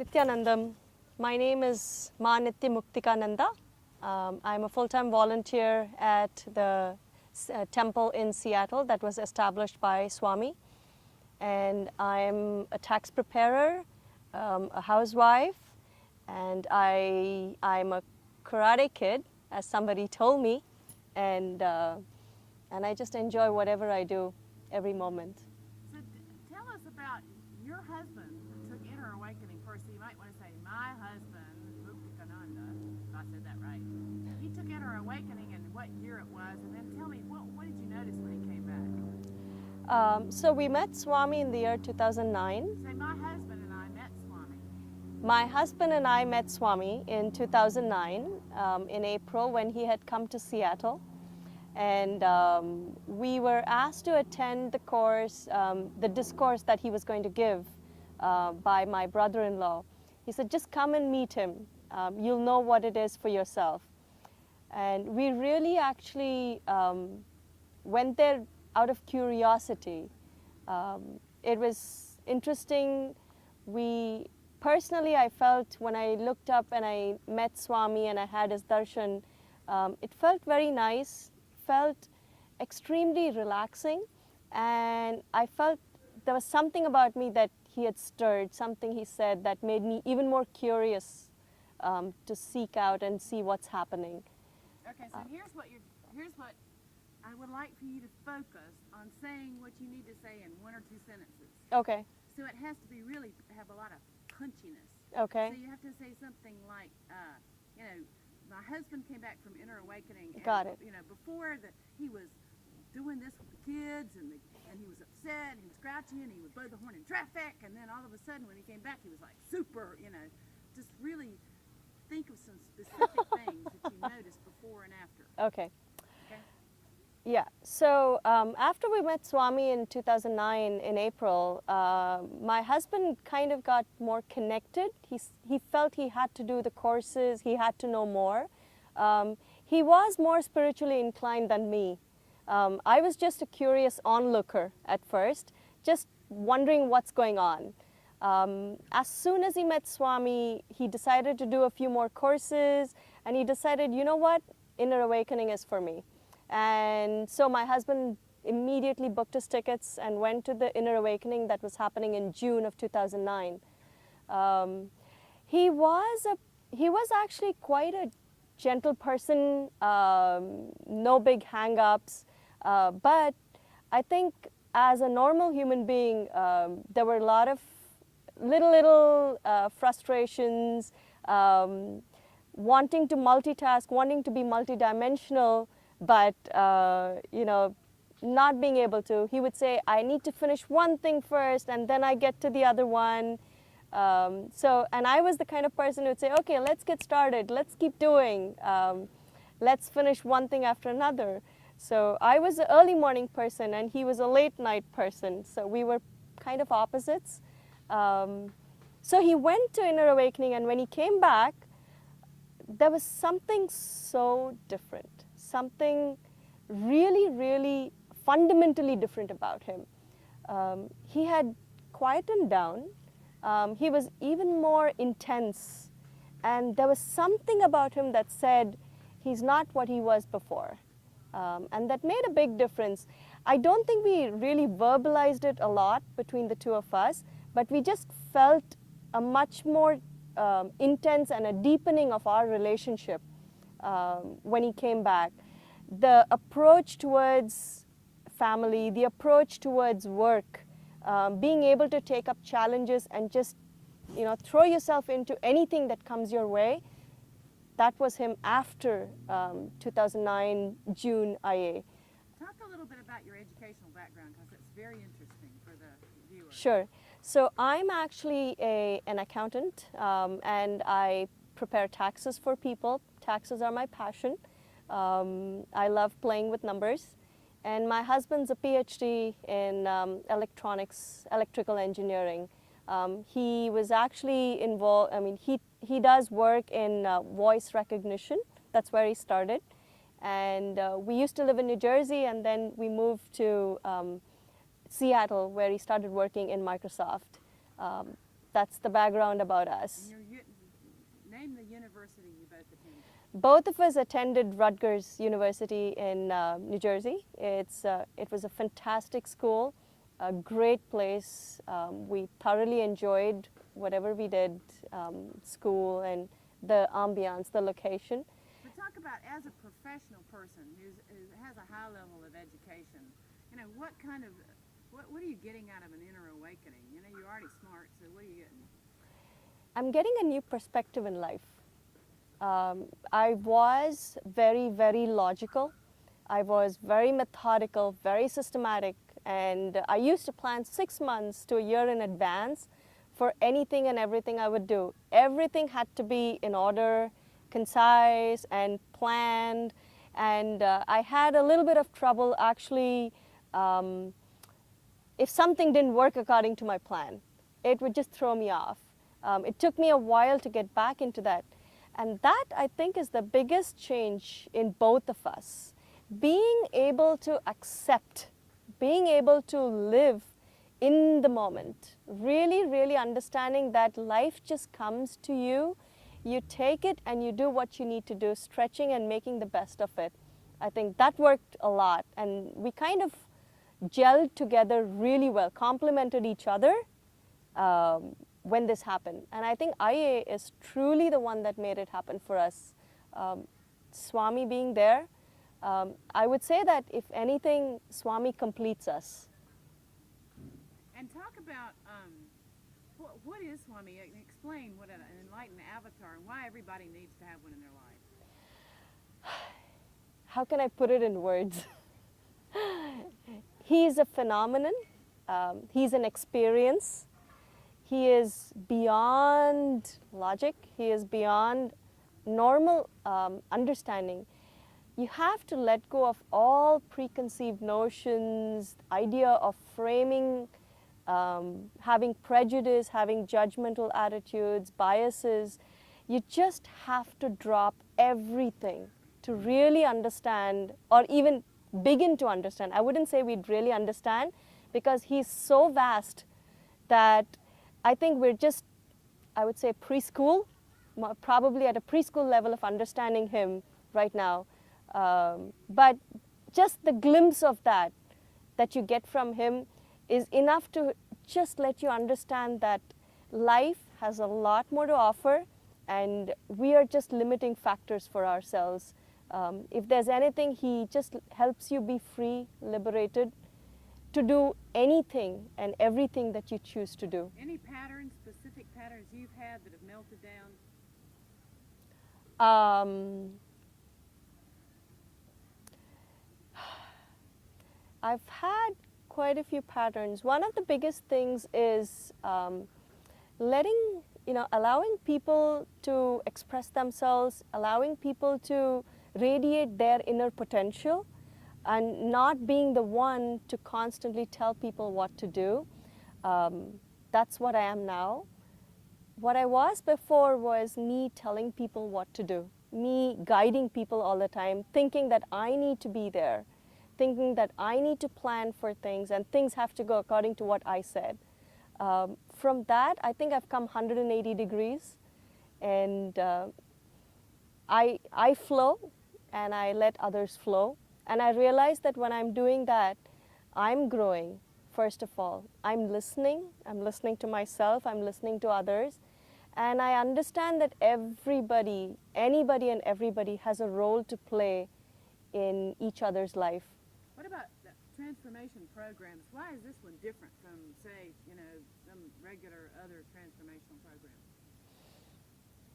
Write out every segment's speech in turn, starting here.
Nithyanandam. My name is Nithya Mukthikananda. I'm a full-time volunteer at the temple in Seattle that was established by Swami. And I'm a tax preparer, a housewife, and I'm a karate kid, as somebody told me. And I just enjoy whatever I do every moment. So tell us about your husband who took inner awakening first. So you might want to say, my husband, Mukthikananda, if I said that right. He took inner awakening and what year it was, and then tell me, what did you notice when he came back? So we met Swami in the year 2009. Say, my husband and I met Swami. My husband and I met Swami in 2009, in April, when he had come to Seattle. And we were asked to attend the course, the discourse that he was going to give by my brother-in-law. He said, just come and meet him. You'll know what it is for yourself. And we really actually went there out of curiosity. It was interesting. Personally, I felt when I looked up and I met Swami and I had his darshan, it felt very nice. Felt extremely relaxing, and I felt there was something about me that he had stirred, something he said that made me even more curious to seek out and see what's happening. Okay, so here's what I would like for you to focus on saying what you need to say in one or two sentences. Okay. So it has to be really have a lot of punchiness. Okay. So you have to say something like, my husband came back from inner awakening. And, Got it. Before that he was doing this with the kids, and he was upset, and he was grouchy, and he would blow the horn in traffic, and then all of a sudden when he came back, he was like super, just really think of some specific things that you noticed before and after. Okay. Okay? Yeah. So after we met Swami in 2009 in April, my husband kind of got more connected. He felt he had to do the courses. He had to know more. He was more spiritually inclined than me. I was just a curious onlooker at first, just wondering what's going on. As soon as he met Swami, he decided to do a few more courses, and he decided, you know what, inner awakening is for me. And so my husband immediately booked his tickets and went to the inner awakening that was happening in June of 2009. He was actually quite a gentle person, no big hang-ups, but I think as a normal human being, there were a lot of little frustrations, wanting to multitask, wanting to be multidimensional, but not being able to. He would say, I need to finish one thing first and then I get to the other one. And I was the kind of person who would say, okay, let's get started, let's keep doing, let's finish one thing after another. So I was an early morning person and he was a late night person, so we were kind of opposites. So he went to inner awakening, and when he came back, there was something so different, something really, really fundamentally different about him. He had quietened down. He was even more intense, and there was something about him that said he's not what he was before, and that made a big difference. I don't think we really verbalized it a lot between the two of us, but we just felt a much more intense and a deepening of our relationship when he came back. The approach towards family, the approach towards work, being able to take up challenges and just throw yourself into anything that comes your way, that was him after 2009 June IA. Talk a little bit about your educational background, because it's very interesting for the viewers. Sure. So I'm actually an accountant, and I prepare taxes for people. Taxes are my passion. I love playing with numbers. And my husband's a PhD in electrical engineering. He was actually involved, he does work in voice recognition. That's where he started. And we used to live in New Jersey, and then we moved to Seattle, where he started working in Microsoft. that's the background about us. And name the university you both attended. Both of us attended Rutgers University in New Jersey. It was a fantastic school, a great place. We thoroughly enjoyed whatever we did, school and the ambiance, the location. But talk about, as a professional person who has a high level of education, you know, what are you getting out of an inner awakening? You know, you're already smart, so what are you getting? I'm getting a new perspective in life. I was very, very logical. I was very methodical, very systematic, and I used to plan 6 months to a year in advance for anything and everything I would do. Everything had to be in order, concise and planned, and I had a little bit of trouble actually if something didn't work according to my plan. It would just throw me off. It took me a while to get back into that. And that, I think, is the biggest change in both of us. Being able to accept, being able to live in the moment, really, really understanding that life just comes to you. You take it and you do what you need to do, stretching and making the best of it. I think that worked a lot. And we kind of gelled together really well, complemented each other. When this happened. And I think IA is truly the one that made it happen for us. Swami being there, I would say that if anything, Swami completes us. And talk about what is Swami? Explain what an enlightened avatar and why everybody needs to have one in their life. How can I put it in words? He's a phenomenon. He's an experience. He is beyond logic. He is beyond normal understanding. You have to let go of all preconceived notions, idea of framing, having prejudice, having judgmental attitudes, biases. You just have to drop everything to really understand, or even begin to understand. I wouldn't say we'd really understand, because he's so vast that I think we're just, I would say, preschool, probably at a preschool level of understanding him right now. But just the glimpse of that you get from him is enough to just let you understand that life has a lot more to offer, and we are just limiting factors for ourselves. If there's anything, he just helps you be free, liberated, to do anything and everything that you choose to do. Any patterns, specific patterns you've had that have melted down? I've had quite a few patterns. One of the biggest things is allowing people to express themselves, allowing people to radiate their inner potential, and not being the one to constantly tell people what to do. That's what I am now. What I was before was me telling people what to do, me guiding people all the time, thinking that I need to be there, thinking that I need to plan for things and things have to go according to what I said. From that, I think I've come 180 degrees, and I flow and I let others flow. And I realize that when I'm doing that, I'm growing, first of all. I'm listening to myself, I'm listening to others. And I understand that anybody and everybody has a role to play in each other's life. What about the transformation programs? Why is this one different from, say, some regular other transformational programs?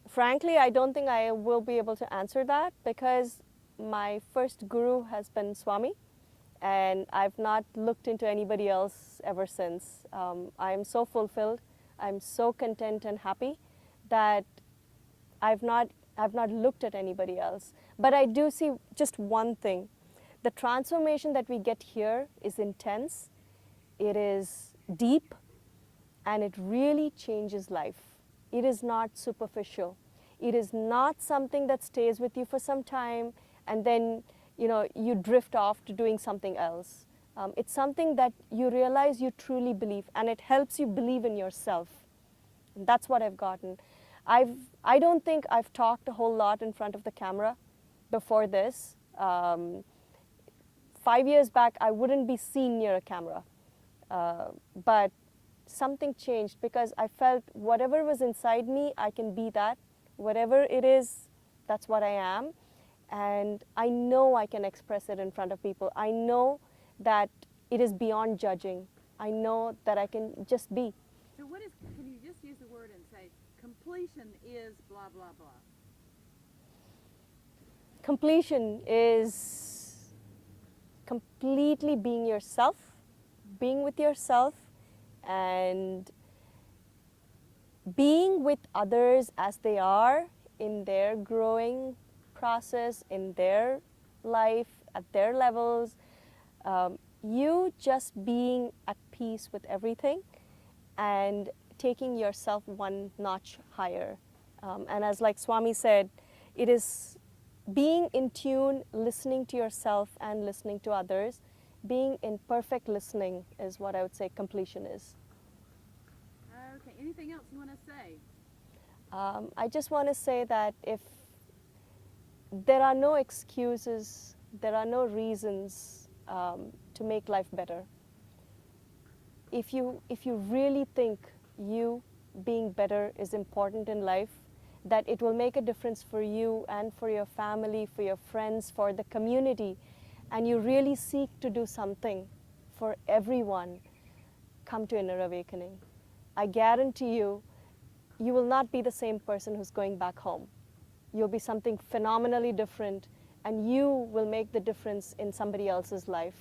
Frankly, I don't think I will be able to answer that, because my first guru has been Swami, and I've not looked into anybody else ever since. I'm so fulfilled, I'm so content and happy that I've not looked at anybody else. But I do see just one thing. The transformation that we get here is intense, it is deep, and it really changes life. It is not superficial. It is not something that stays with you for some time and then you drift off to doing something else. It's something that you realize you truly believe, and it helps you believe in yourself. And that's what I've gotten. I don't think I've talked a whole lot in front of the camera before this. 5 years back, I wouldn't be seen near a camera. But something changed because I felt whatever was inside me, I can be that. Whatever it is, that's what I am. And I know I can express it in front of people. I know that it is beyond judging. I know that I can just be. So what is, can you just use the word and say, completion is blah, blah, blah? Completion is completely being yourself, being with yourself, and being with others as they are in their growing process, in their life, at their levels. You just being at peace with everything and taking yourself one notch higher. And as like Swami said, it is being in tune, listening to yourself and listening to others. Being in perfect listening is what I would say completion is. Okay, anything else you want to say? I just want to say that if there are no excuses, there are no reasons to make life better. If you really think you being better is important in life, that it will make a difference for you and for your family, for your friends, for the community, and you really seek to do something for everyone, come to Inner Awakening. I guarantee you, you will not be the same person who's going back home. You'll be something phenomenally different, and you will make the difference in somebody else's life.